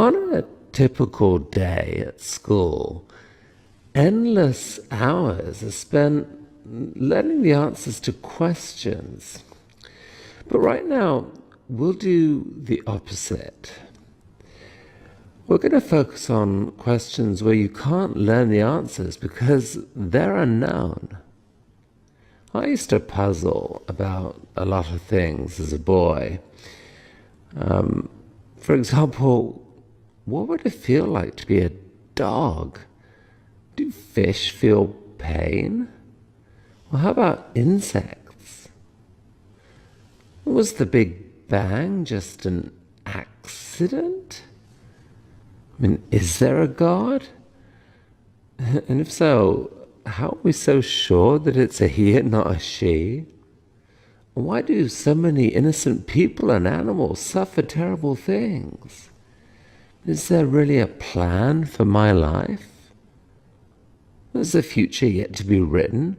On a typical day at school, endless hours are spent learning the answers to questions. But right now, we'll do the opposite. We're going to focus on questions where you can't learn the answers because they're unknown. I used to puzzle about a lot of things as a boy. For example, what would it feel like to be a dog? Do fish feel pain? Well, how about insects? Was the Big Bang just an accident? I mean, is there a God? And if so, how are we so sure that it's a he and not a she? Why do so many innocent people and animals suffer terrible things? Is there really a plan for my life? Is the future yet to be written?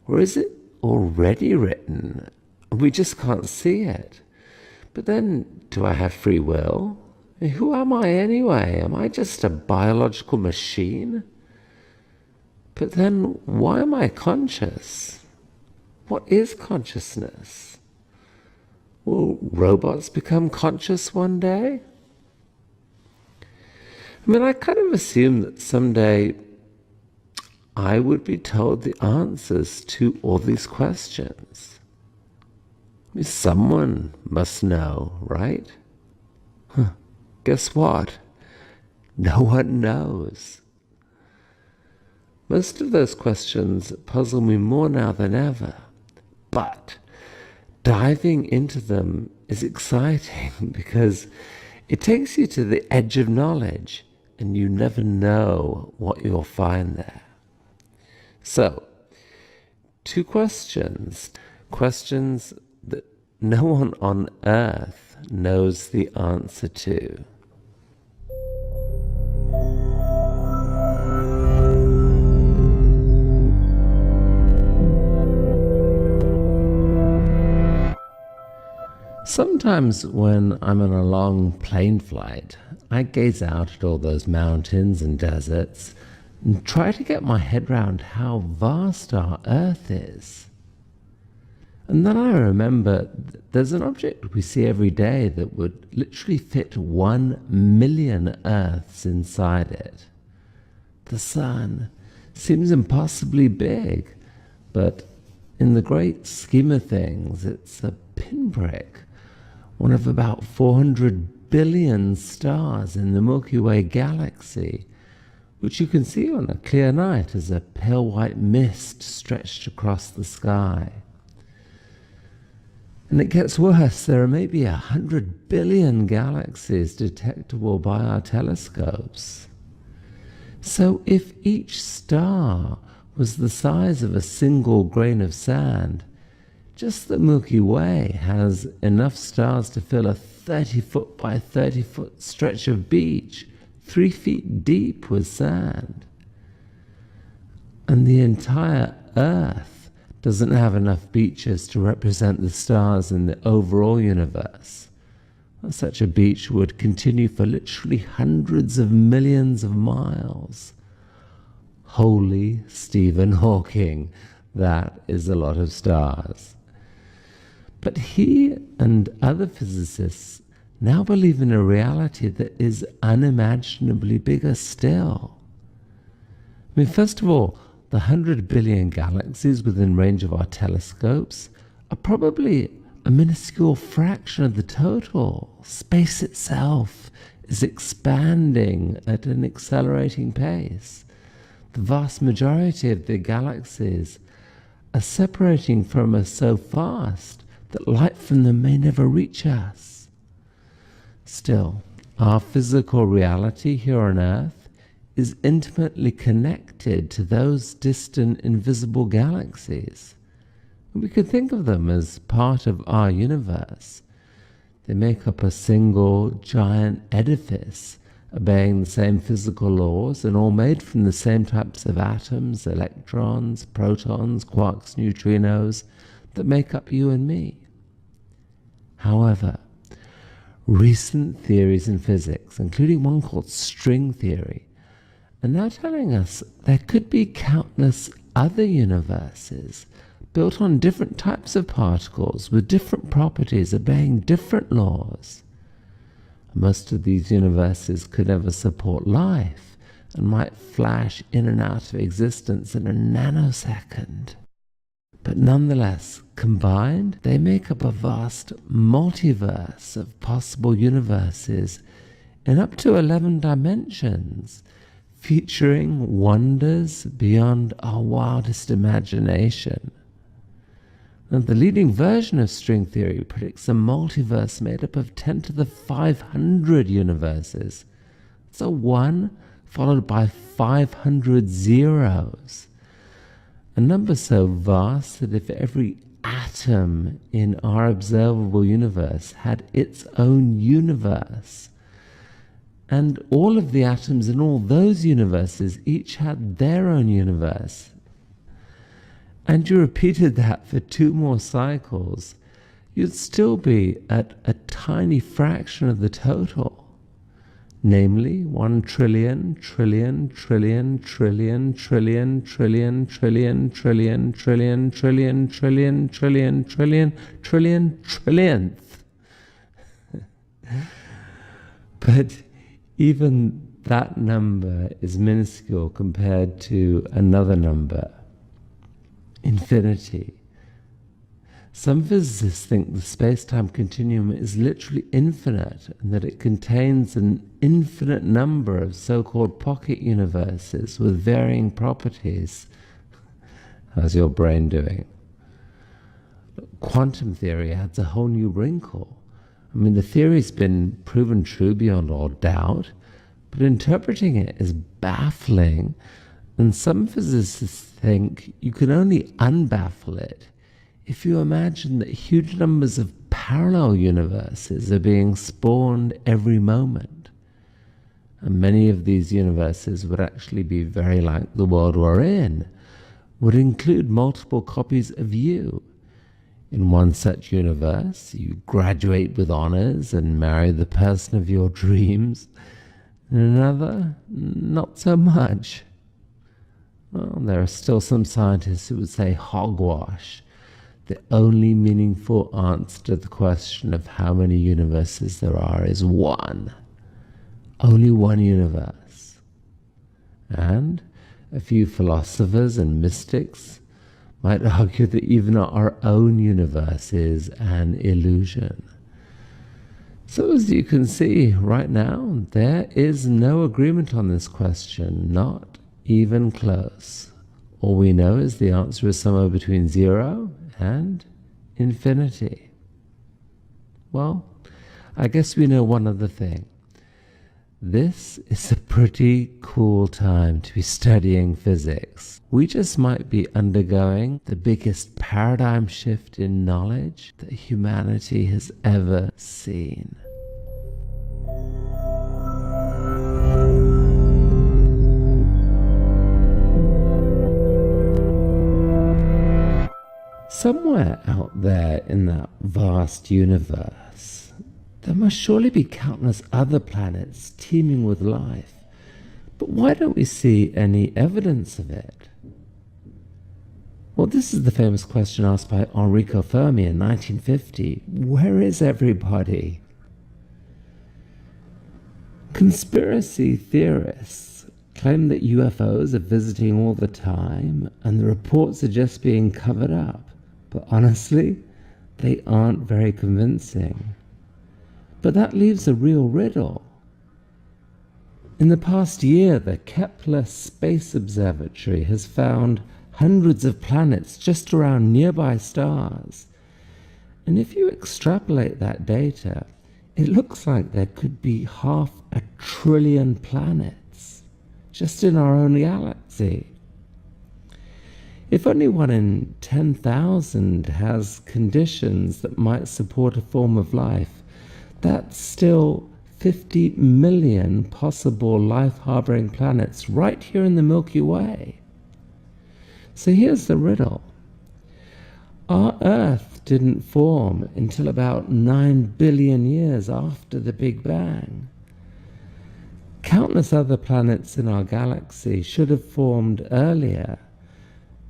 Or is it already written? We just can't see it. But then, do I have free will? Who am I anyway? Am I just a biological machine? But then, why am I conscious? What is consciousness? Will robots become conscious one day? I mean, I kind of assumed that someday I would be told the answers to all these questions. I mean, someone must know, right? Guess what? No one knows. Most of those questions puzzle me more now than ever, but diving into them is exciting because it takes you to the edge of knowledge and you never know what you'll find there. So, 2 questions that no one on earth knows the answer to. Sometimes when I'm on a long plane flight, I gaze out at all those mountains and deserts and try to get my head round how vast our Earth is. And then I remember there's an object we see every day that would literally fit 1 million Earths inside it. The sun seems impossibly big, but in the great scheme of things, it's a pinprick, one of about 400 billion stars in the Milky Way galaxy, which you can see on a clear night as a pale white mist stretched across the sky. And it gets worse. There are maybe 100 billion galaxies detectable by our telescopes. So if each star was the size of a single grain of sand, just the Milky Way has enough stars to fill a 30-foot by 30-foot stretch of beach, 3 feet deep with sand. And the entire Earth doesn't have enough beaches to represent the stars in the overall universe. Such a beach would continue for literally hundreds of millions of miles. Holy Stephen Hawking, that is a lot of stars. But he and other physicists now believe in a reality that is unimaginably bigger still. I mean, first of all, the 100 billion galaxies within range of our telescopes are probably a minuscule fraction of the total. Space itself is expanding at an accelerating pace. The vast majority of the galaxies are separating from us so fast that light from them may never reach us. Still, our physical reality here on Earth is intimately connected to those distant invisible galaxies. We could think of them as part of our universe. They make up a single giant edifice, obeying the same physical laws and all made from the same types of atoms, electrons, protons, quarks, neutrinos that make up you and me. However, Recent theories in physics, including one called string theory, are now telling us there could be countless other universes built on different types of particles with different properties, obeying different laws. Most of these universes could never support life and might flash in and out of existence in a nanosecond. But nonetheless, combined, they make up a vast multiverse of possible universes in up to 11 dimensions, featuring wonders beyond our wildest imagination. And the leading version of string theory predicts a multiverse made up of 10 to the 500 universes. It's a 1 followed by 500 zeros. A number so vast that if every atom in our observable universe had its own universe, and all of the atoms in all those universes each had their own universe, and you repeated that for 2 more cycles, you'd still be at a tiny fraction of the total. Namely, 1 trillion, trillion, trillion, trillion, trillion, trillion, trillion, trillion, trillion, trillion, trillion, trillion, trillion, trillion, trillionth. But even that number is minuscule compared to another number, infinity. Some physicists think the space-time continuum is literally infinite and that it contains an infinite number of so-called pocket universes with varying properties. How's your brain doing? Quantum theory adds a whole new wrinkle. I mean, the theory's been proven true beyond all doubt, but interpreting it is baffling, and some physicists think you can only unbaffle it if you imagine that huge numbers of parallel universes are being spawned every moment. And many of these universes would actually be very like the world we're in, would include multiple copies of you. In one such universe, you graduate with honors and marry the person of your dreams. In another, not so much. Well, there are still some scientists who would say hogwash. The only meaningful answer to the question of how many universes there are is one. Only one universe. And a few philosophers and mystics might argue that even our own universe is an illusion. So as you can see right now, there is no agreement on this question, not even close. All we know is the answer is somewhere between 0 and infinity. Well, I guess we know one other thing. This is a pretty cool time to be studying physics. We just might be undergoing the biggest paradigm shift in knowledge that humanity has ever seen. Somewhere out there in that vast universe, there must surely be countless other planets teeming with life. But why don't we see any evidence of it? Well, this is the famous question asked by Enrico Fermi in 1950. Where is everybody? Conspiracy theorists claim that UFOs are visiting all the time and the reports are just being covered up. But honestly, they aren't very convincing. But that leaves a real riddle. In the past year, the Kepler Space Observatory has found hundreds of planets just around nearby stars. And if you extrapolate that data, it looks like there could be 500 billion planets just in our own galaxy. If only 1 in 10,000 has conditions that might support a form of life, that's still 50 million possible life-harboring planets right here in the Milky Way. So here's the riddle. Our Earth didn't form until about 9 billion years after the Big Bang. Countless other planets in our galaxy should have formed earlier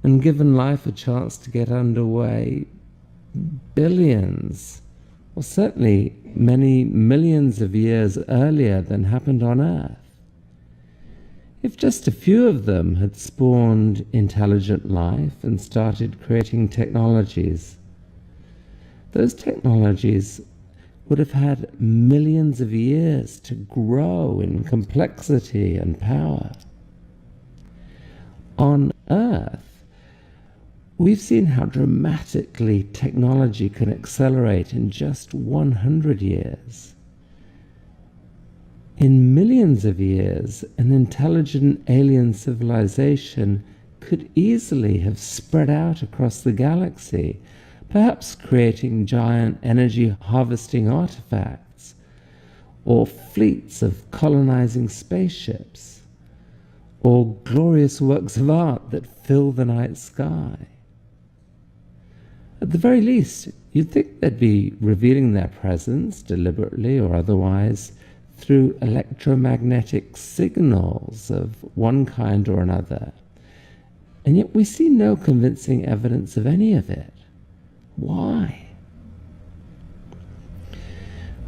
and given life a chance to get underway billions, or certainly many millions of years earlier than happened on Earth. If just a few of them had spawned intelligent life and started creating technologies, those technologies would have had millions of years to grow in complexity and power. On Earth, we've seen how dramatically technology can accelerate in just 100 years. In millions of years, an intelligent alien civilization could easily have spread out across the galaxy, perhaps creating giant energy harvesting artifacts, or fleets of colonizing spaceships, or glorious works of art that fill the night sky. At the very least, you'd think they'd be revealing their presence, deliberately or otherwise, through electromagnetic signals of one kind or another. And yet we see no convincing evidence of any of it. Why?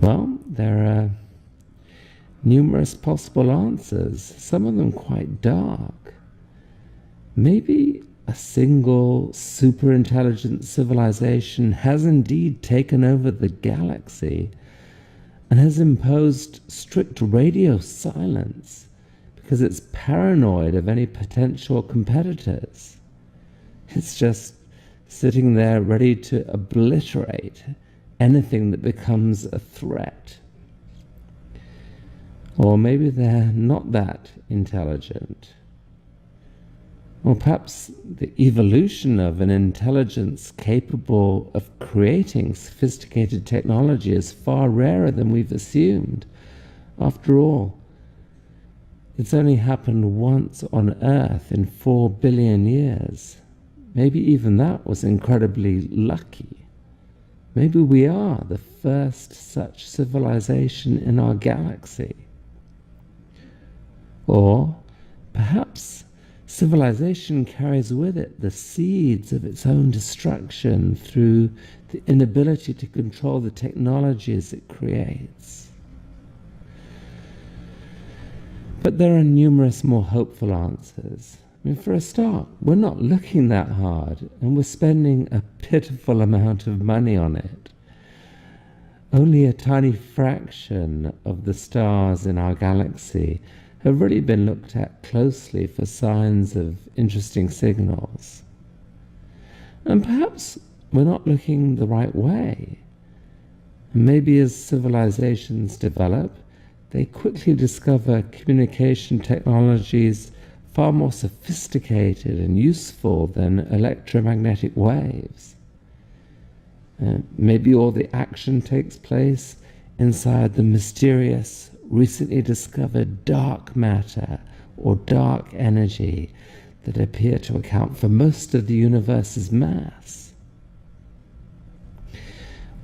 Well, there are numerous possible answers, some of them quite dark. Maybe a single super-intelligent civilization has indeed taken over the galaxy and has imposed strict radio silence because it's paranoid of any potential competitors. It's just sitting there ready to obliterate anything that becomes a threat. Or maybe they're not that intelligent. Or perhaps the evolution of an intelligence capable of creating sophisticated technology is far rarer than we've assumed. After all, it's only happened once on Earth in 4 billion years. Maybe even that was incredibly lucky. Maybe we are the first such civilization in our galaxy. Or perhaps civilization carries with it the seeds of its own destruction through the inability to control the technologies it creates. But there are numerous more hopeful answers. I mean, for a start, we're not looking that hard, and we're spending a pitiful amount of money on it. Only a tiny fraction of the stars in our galaxy have really been looked at closely for signs of interesting signals. And perhaps we're not looking the right way. And maybe as civilizations develop, they quickly discover communication technologies far more sophisticated and useful than electromagnetic waves. Maybe all the action takes place inside the mysterious, recently discovered dark matter or dark energy that appear to account for most of the universe's mass.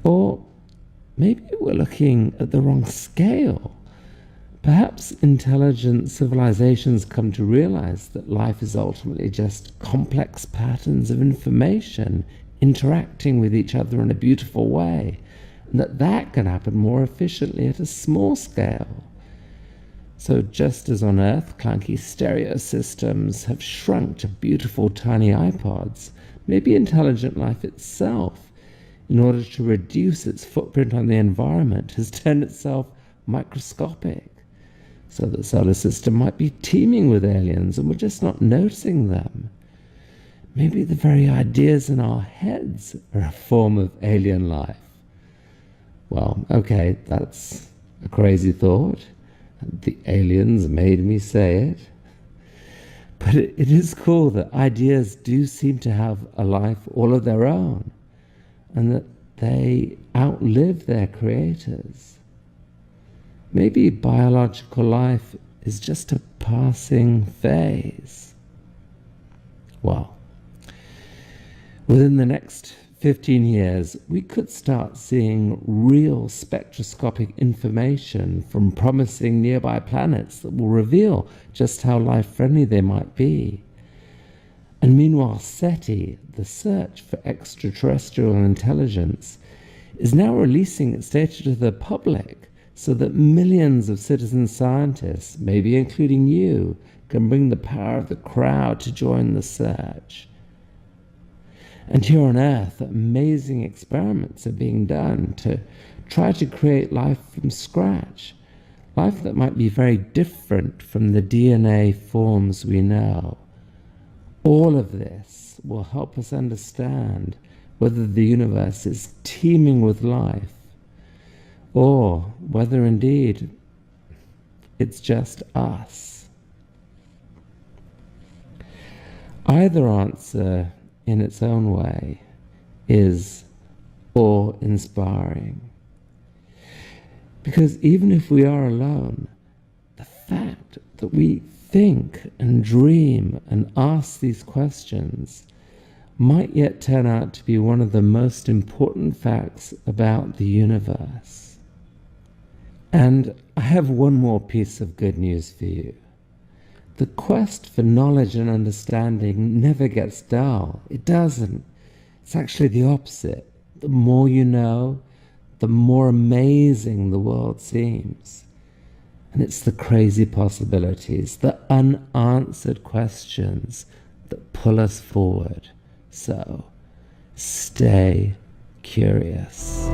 Or maybe we're looking at the wrong scale. Perhaps intelligent civilizations come to realize that life is ultimately just complex patterns of information interacting with each other in a beautiful way, and that can happen more efficiently at a small scale. So just as on Earth, clunky stereo systems have shrunk to beautiful tiny iPods, maybe intelligent life itself, in order to reduce its footprint on the environment, has turned itself microscopic, so the solar system might be teeming with aliens and we're just not noticing them. Maybe the very ideas in our heads are a form of alien life. Well, okay, that's a crazy thought. The aliens made me say it. But it is cool that ideas do seem to have a life all of their own, and that they outlive their creators. Maybe biological life is just a passing phase. Well, within the next 15 years, we could start seeing real spectroscopic information from promising nearby planets that will reveal just how life-friendly they might be. And meanwhile, SETI, the search for extraterrestrial intelligence, is now releasing its data to the public so that millions of citizen scientists, maybe including you, can bring the power of the crowd to join the search. And here on Earth, amazing experiments are being done to try to create life from scratch, life that might be very different from the DNA forms we know. All of this will help us understand whether the universe is teeming with life, or whether indeed it's just us. Either answer, in its own way, is awe-inspiring. Because even if we are alone, the fact that we think and dream and ask these questions might yet turn out to be one of the most important facts about the universe. And I have one more piece of good news for you. The quest for knowledge and understanding never gets dull. It doesn't. It's actually the opposite. The more you know, the more amazing the world seems. And it's the crazy possibilities, the unanswered questions that pull us forward. So, stay curious.